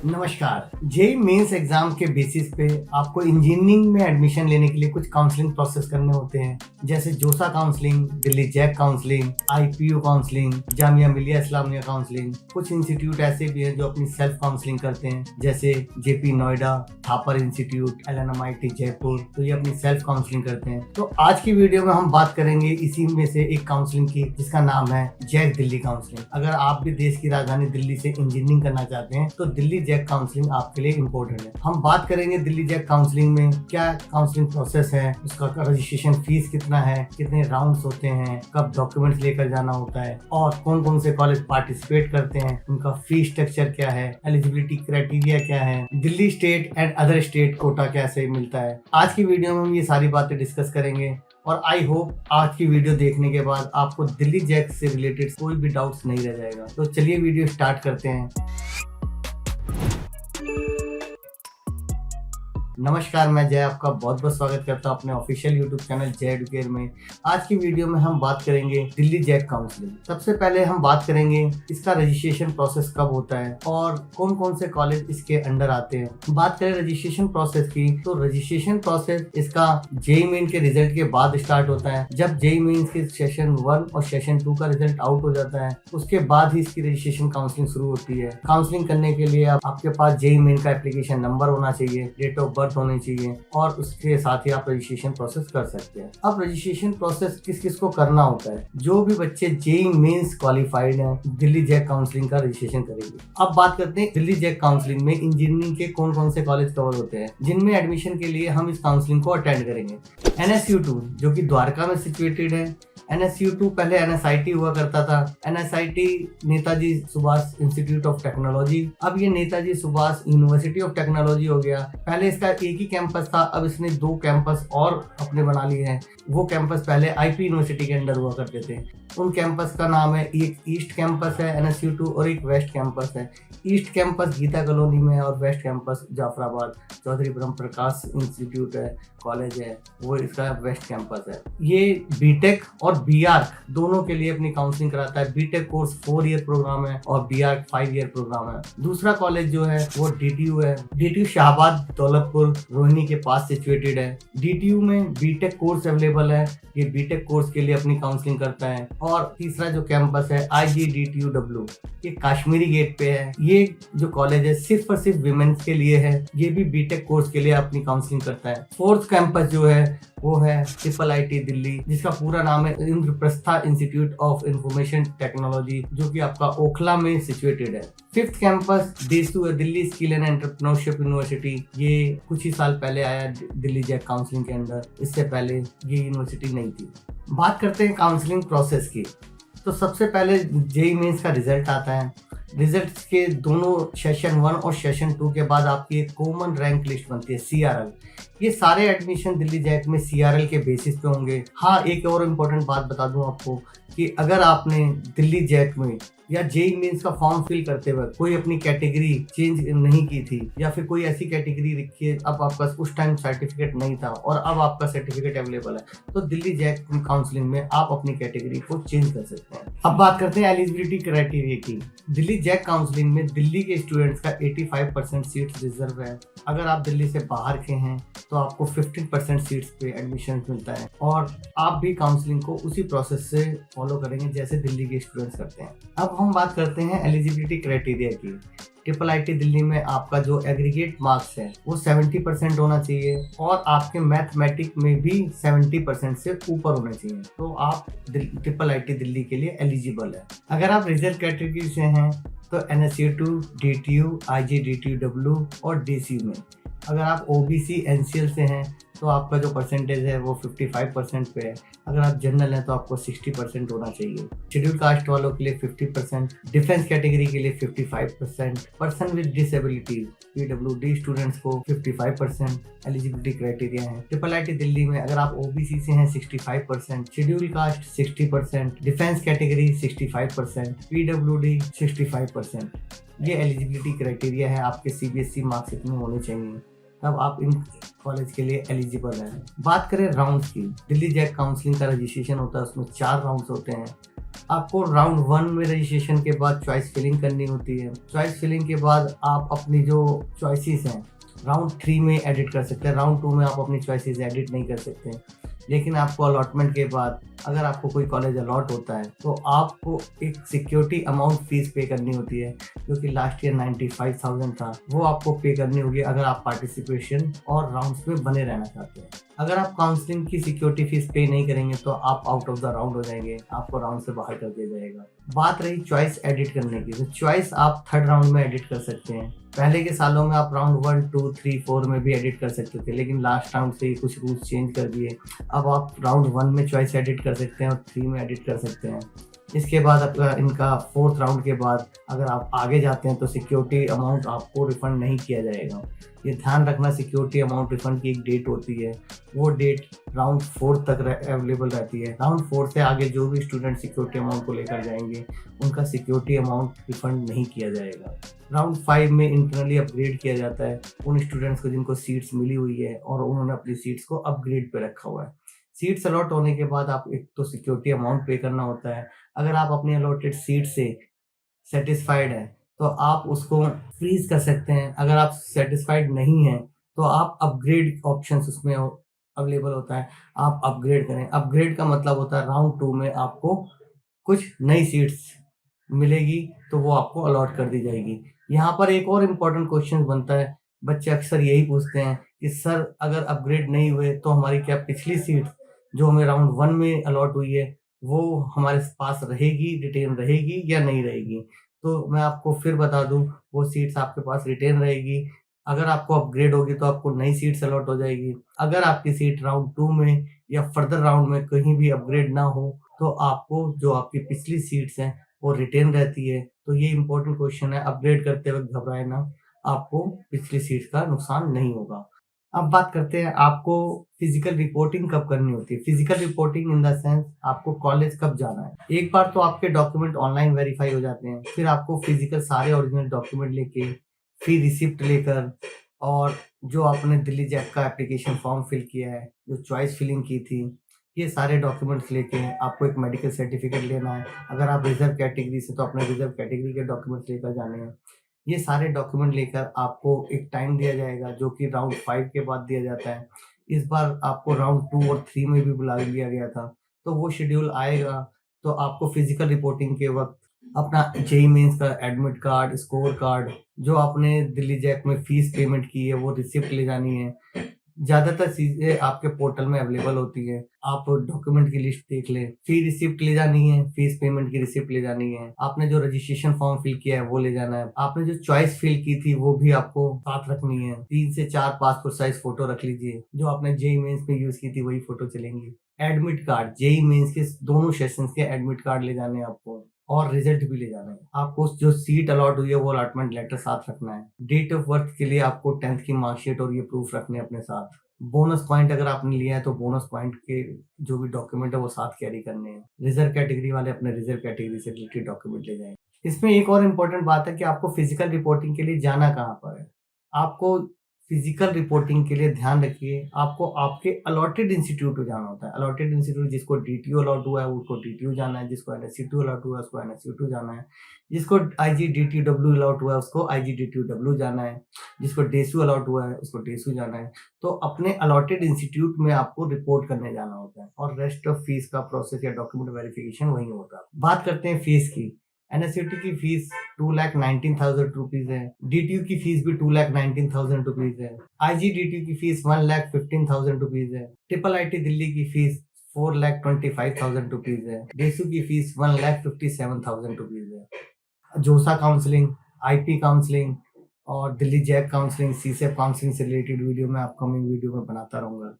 नमस्कार। JEE mains exam के basis पे आपको इंजीनियरिंग में एडमिशन लेने के लिए कुछ काउंसलिंग प्रोसेस करने होते हैं, जैसे JoSAA counselling, Delhi JAC counselling, IPU counselling, Jamia Millia Islamia counselling. कुछ इंस्टीट्यूट ऐसे भी हैं जो अपनी सेल्फ काउंसलिंग करते हैं, जैसे जेपी नोएडा, थापर इंस्टीट्यूट, एलएनएमआईटी जयपुर, तो ये अपनी सेल्फ काउंसलिंग करते हैं। तो आज की वीडियो में हम बात करेंगे इसी में से एक काउंसलिंग की, जिसका नाम है जैक दिल्ली काउंसलिंग। अगर आप भी देश की राजधानी दिल्ली से इंजीनियरिंग करना चाहते हैं तो दिल्ली जैक काउंसलिंग आपके लिए इम्पोर्टेंट है। हम बात करेंगे दिल्ली जैक काउंसलिंग में क्या काउंसलिंग प्रोसेस है, उसका रजिस्ट्रेशन फीस कितना है, कितने राउंड्स होते हैं, कब डॉक्यूमेंट्स लेकर जाना होता है और कौन कौन से कॉलेज पार्टिसिपेट करते हैं, उनका फीस स्ट्रक्चर क्या है, एलिजिबिलिटी क्राइटेरिया क्या है, Delhi state and other state quota कैसे मिलता है। आज की वीडियो में हम ये सारी बातें डिस्कस करेंगे और आई होप आज की वीडियो देखने के बाद आपको दिल्ली जैक से रिलेटेड कोई भी डाउट्स नहीं रह जाएगा। तो चलिए वीडियो स्टार्ट करते हैं। नमस्कार, मैं जय आपका बहुत बहुत स्वागत करता हूं अपने ऑफिशियल यूट्यूब चैनल जय एडुकेयर में। आज की वीडियो में हम बात करेंगे दिल्ली जैक काउंसलिंग। सबसे पहले हम बात करेंगे इसका रजिस्ट्रेशन प्रोसेस कब होता है और कौन कौन से कॉलेज इसके अंडर आते हैं। बात करें रजिस्ट्रेशन प्रोसेस की, तो रजिस्ट्रेशन प्रोसेस इसका जेई मेन के रिजल्ट के बाद स्टार्ट होता है। जब जेई मेन के सेशन 1 और सेशन 2 का रिजल्ट आउट हो जाता है, उसके बाद ही इसकी रजिस्ट्रेशन काउंसलिंग शुरू होती है। काउंसलिंग करने के लिए आपके पास जेई मेन का एप्लीकेशन नंबर होना चाहिए, डेट ऑफ बर्थ होनी चाहिए और उसके साथ ही आप रजिस्ट्रेशन प्रोसेस कर सकते हैं। अब रजिस्ट्रेशन प्रोसेस किस किस को करना होता है? जो भी बच्चे जेई मेंस क्वालिफाइड हैं, दिल्ली जैक काउंसलिंग का रजिस्ट्रेशन करेंगे। अब बात करते हैं दिल्ली जैक काउंसलिंग में इंजीनियरिंग के कौन कौन से कॉलेज कवर होते हैं जिनमें एडमिशन के लिए हम इस काउंसलिंग को अटेंड करेंगे। NSU2 जो कि द्वारका में सिचुएटेड है। NSU2 पहले NSIT हुआ करता था। NSIT Netaji Subhash institute of technology, अब ये Netaji Subhash university of technology हो गया। पहले इसका एक ही कैंपस था, अब इसने 2 कैंपस और अपने बना लिए हैं। वो कैंपस पहले आईपी यूनिवर्सिटी के अंडर हुआ करते थे। उन कैंपस का नाम है, एक ईस्ट कैंपस है NSU2 और एक वेस्ट कैंपस है। ईस्ट कैंपस गीता कॉलोनी में है और वेस्ट कैंपस जाफराबाद चौधरी ब्रह्म प्रकाश इंस्टीट्यूट है, कॉलेज है, वो इसका वेस्ट कैंपस है। ये बीटेक और बीआर्क दोनों के लिए अपनी काउंसलिंग कराता है। बीटेक कोर्स 4 ईयर प्रोग्राम है और बीआर्क 5 ईयर प्रोग्राम है। दूसरा कॉलेज जो है वो DTU है। DTU शाहबाद दौलतपुर रोहिणी के पास सिचुएटेड है। DTU में बीटेक कोर्स अवेलेबल है, ये बीटेक कोर्स के लिए अपनी काउंसलिंग करता है। और तीसरा जो कैंपस है IGDTUW, ये कश्मीरी गेट पे है। ये जो कॉलेज है सिर्फ और सिर्फ विमेंस के लिए है, ये भी बीटेक कोर्स के लिए अपनी काउंसलिंग करता है। फोर्थ कैंपस जो है वो है IIIT दिल्ली, जिसका पूरा नाम है Indraprastha institute of information technology, जो कि आपका ओखला में सिचुएटेड है। फिफ्थ कैंपस DSU है, Delhi skill and entrepreneurship university. ये कुछ ही साल पहले आया दिल्ली जैक काउंसलिंग के अंदर, इससे पहले ये यूनिवर्सिटी नहीं थी। बात करते हैं काउंसलिंग प्रोसेस की, तो सबसे पहले जेई मेंस का रिजल्ट आता है। रिजल्ट के दोनों सेशन 1 और सेशन 2 के बाद आपकी एक कॉमन रैंक लिस्ट बनती है, CRL। ये सारे एडमिशन दिल्ली जैक में CRL के बेसिस पे होंगे। हाँ, एक और इम्पोर्टेंट बात बता दूं आपको कि अगर आपने दिल्ली जैक में या जेई मेंस का फॉर्म फिल करते वक्त कोई अपनी कैटेगरी चेंज नहीं की थी या फिर कोई ऐसी कैटेगरी रखी है, अब आपका उस टाइम सर्टिफिकेट नहीं था और अब आपका सर्टिफिकेट अवेलेबल है, तो दिल्ली जैक काउंसलिंग में आप अपनी कैटेगरी को चेंज कर सकते हैं। अब बात करते हैं एलिजिबिलिटी क्राइटेरिया की। दिल्ली जैक काउंसलिंग में दिल्ली के स्टूडेंट्स का 85% सीट्स रिजर्व है। अगर आप दिल्ली से बाहर के हैं तो आपको 15% सीट्स पे एडमिशन मिलता है और आप भी काउंसलिंग को उसी प्रोसेस से फॉलो करेंगे जैसे दिल्ली के स्टूडेंट्स करते हैं। अब हम बात करते हैं एलिजिबिलिटी क्राइटेरिया की। IIIT दिल्ली में आपका जो एग्रीगेट मार्क्स है वो 70% होना चाहिए और आपके मैथमेटिक्स में भी 70% से ऊपर होना चाहिए, तो आप IIIT दिल्ली के लिए एलिजिबल है। अगर आप रिजर्व कैटेगरी से हैं तो NSU2, DTU, IGDTUW और DCU में। अगर आप OBC NCL से हैं तो आपका जो परसेंटेज है वो 55% पे है। अगर आप जनरल हैं तो आपको 60% होना चाहिए। शेड्यूल कास्ट वालों के लिए 50%, डिफेंस कैटेगरी के लिए 55%, person with disability PWD students को 55% एलिजिबिलिटी क्राइटेरिया है। IIIT दिल्ली में अगर आप OBC से हैं 65%, schedule caste 60%, defence category 65%, PWD 65%। ये एलिजिबिलिटी क्राइटेरिया है। आपके CBSE मार्क्स इतने होने चाहिए, तब आप इन कॉलेज के लिए एलिजिबल हैं। बात करें राउंड्स की, दिल्ली जैक काउंसलिंग का रजिस्ट्रेशन होता है, उसमें 4 राउंड्स होते हैं। आपको राउंड 1 में रजिस्ट्रेशन के बाद चॉइस फिलिंग करनी होती है। चॉइस फिलिंग के बाद आप अपनी जो चॉइसेस हैं राउंड 3 में एडिट कर सकते हैं। राउंड 2 में आप अपनी चॉइसेस एडिट नहीं कर सकते। लेकिन आपको अलॉटमेंट के बाद अगर आपको कोई कॉलेज अलॉट होता है तो आपको एक सिक्योरिटी अमाउंट फीस पे करनी होती है, जो कि लास्ट ईयर 95,000 था। वो आपको पे करनी होगी अगर आप पार्टिसिपेशन और राउंड्स में बने रहना चाहते हैं। अगर आप काउंसलिंग की सिक्योरिटी फीस पे नहीं करेंगे तो आप आउट ऑफ द राउंड हो जाएंगे, आपको राउंड से बाहर कर दिया जाएगा। बात रही चॉइस एडिट करने की, तो चॉइस आप थर्ड राउंड में एडिट कर सकते हैं। पहले के सालों में आप राउंड 1, 2, 3, 4 में भी एडिट कर सकते थे, लेकिन लास्ट राउंड से कुछ रूल्स चेंज कर दिए। अब आप राउंड 1 में चॉइस एडिट कर सकते हैं और 3 में एडिट कर सकते हैं। इसके बाद आपका इनका फोर्थ राउंड के बाद अगर आप आगे जाते हैं तो सिक्योरिटी अमाउंट आपको रिफंड नहीं किया जाएगा। ये ध्यान रखना, सिक्योरिटी अमाउंट रिफंड की एक डेट होती है, वो डेट राउंड 4 तक अवेलेबल रहती है। राउंड 4 से आगे जो भी स्टूडेंट सिक्योरिटी अमाउंट को लेकर जाएंगे उनका सिक्योरिटी अमाउंट रिफंड नहीं किया जाएगा। राउंड 5 में इंटरनली अपग्रेड किया जाता है उन स्टूडेंट्स को जिनको सीट्स मिली हुई है और उन्होंने अपनी सीट्स को अपग्रेड पे रखा हुआ है। सीट्स अलॉट होने के बाद आप एक तो सिक्योरिटी अमाउंट पे करना होता है। अगर आप अपनी अलॉटेड सीट से सेटिस्फाइड हैं तो आप उसको फ्रीज कर सकते हैं। अगर आप सेटिस्फाइड नहीं हैं तो आप अपग्रेड ऑप्शंस उसमें अवेलेबल होता है, आप अपग्रेड करें। अपग्रेड का मतलब होता है राउंड 2 में आपको कुछ नई सीट्स मिलेगी तो वो आपको अलॉट कर दी जाएगी। यहाँ पर एक और इम्पोर्टेंट क्वेश्चन बनता है, बच्चे अक्सर यही पूछते हैं कि सर अगर अपग्रेड नहीं हुए तो हमारी क्या पिछली सीट जो हमें राउंड 1 में अलॉट हुई है वो हमारे पास रहेगी, रिटेन रहेगी या नहीं रहेगी? तो मैं आपको फिर बता दूँ, वो सीट्स आपके पास रिटेन रहेगी। अगर आपको अपग्रेड होगी तो आपको नई सीट्स अलॉट हो जाएगी। अगर आपकी सीट राउंड 2 में या फर्दर राउंड में कहीं भी अपग्रेड ना हो तो आपको जो आपकी पिछली सीट्स हैं वो रिटेन रहती है। तो ये इम्पोर्टेंट क्वेश्चन है, अपग्रेड करते वक़्त घबराएँ ना, आपको पिछली सीट्स का नुकसान नहीं होगा। अब बात करते हैं आपको फिजिकल रिपोर्टिंग कब करनी होती है। Physical reporting in the sense आपको कॉलेज कब जाना है। एक बार तो आपके डॉक्यूमेंट ऑनलाइन वेरीफाई हो जाते हैं, फिर आपको फिजिकल सारे ओरिजिनल डॉक्यूमेंट लेके, फिर रिसिप्ट लेकर और जो आपने दिल्ली जैक का एप्लीकेशन फॉर्म फिल किया है, जो चॉइस फिलिंग की थी, ये सारे डॉक्यूमेंट्स लेके आपको एक मेडिकल सर्टिफिकेट लेना है। अगर आप रिजर्व कैटेगरी से तो अपने रिजर्व कैटेगरी के डॉक्यूमेंट्स लेकर जाने हैं। ये सारे डॉक्यूमेंट लेकर आपको एक टाइम दिया जाएगा जो कि राउंड 5 के बाद दिया जाता है। इस बार आपको राउंड 2 और 3 में भी बुला लिया गया था। तो वो शेड्यूल आएगा तो आपको फिजिकल रिपोर्टिंग के वक़्त अपना जेईई मेंस का एडमिट कार्ड, स्कोर कार्ड, जो आपने दिल्ली जैक में फीस पेमेंट की है वो रिसिप्ट ले जानी है। ज़्यादातर चीज़ें आपके पोर्टल में अवेलेबल होती है। आप डॉक्यूमेंट की लिस्ट देख लें, फी रिसिप्ट ले जानी है, फीस पेमेंट की रिसिप्ट ले जानी है, आपने जो रजिस्ट्रेशन फॉर्म फिल किया है वो ले जाना है, आपने जो चॉइस फिल की थी वो भी आपको साथ रखनी है। 3 से 4 पासपोर्ट साइज फोटो रख लीजिए, जो आपने जेईई मेंस में यूज़ की थी वही फोटो चलेंगी। एडमिट कार्ड, जेईई मेंस के दोनों सेशंस के एडमिट कार्ड ले जाने हैं आपको और रिजल्ट भी ले जाना है। आपको जो सीट अलॉट हुई है वो अलॉटमेंट लेटर साथ रखना है। डेट ऑफ बर्थ के लिए आपको 10th की मार्कशीट और ये प्रूफ रखने हैं अपने साथ। बोनस पॉइंट अगर आपने लिया है तो बोनस पॉइंट के जो भी डॉक्यूमेंट है वो साथ कैरी करने हैं। रिजर्व कैटेगरी वाले अपने रिजर्व कैटेगरी से रिलेटेड डॉक्यूमेंट ले जाएं। इसमें एक और इम्पोर्टेंट बात है कि आपको फिजिकल रिपोर्टिंग के लिए जाना कहाँ पर है। आपको फिजिकल रिपोर्टिंग के लिए ध्यान रखिए, आपको आपके अलॉटेड इंस्टीट्यूट में जाना होता है। अलॉटेड इंस्टीट्यूट, जिसको डीटीयू अलॉट हुआ है उसको डीटीयू जाना है, जिसको एनएससीटू अलॉट हुआ है उसको एनएससीटू जाना है, जिसको आईजीडीटीडब्ल्यू अलॉट हुआ है उसको आईजीडीटीडब्ल्यू जाना है, जिसको डेसू अलॉट हुआ है उसको डेसू जाना है। तो अपने अलॉटेड इंस्टीट्यूट में आपको रिपोर्ट करने जाना होता है और रेस्ट ऑफ फीस का प्रोसेस या डॉक्यूमेंट वेरिफिकेशन वहीं होता है। बात करते हैं फीस की। एनएसयूटी की फीस 2,19,000 रुपीज है। डीटीयू की फीस भी 2,19,000 रुपीज है। आईजीडीटीयू की फीस 1,15,000 रुपीज है। ट्रिपल आईटी दिल्ली की फीस 4,25,000 रुपीज है। डेसू की फीस 1,57,000 रुपीज है। जोसा काउंसलिंग, आईपी काउंसलिंग और दिल्ली जैक काउंसलिंग, सीसेप काउंसलिंग से रिलेटेड वीडियो मैं अपकमिंग वीडियो में बनाता रहूंगा।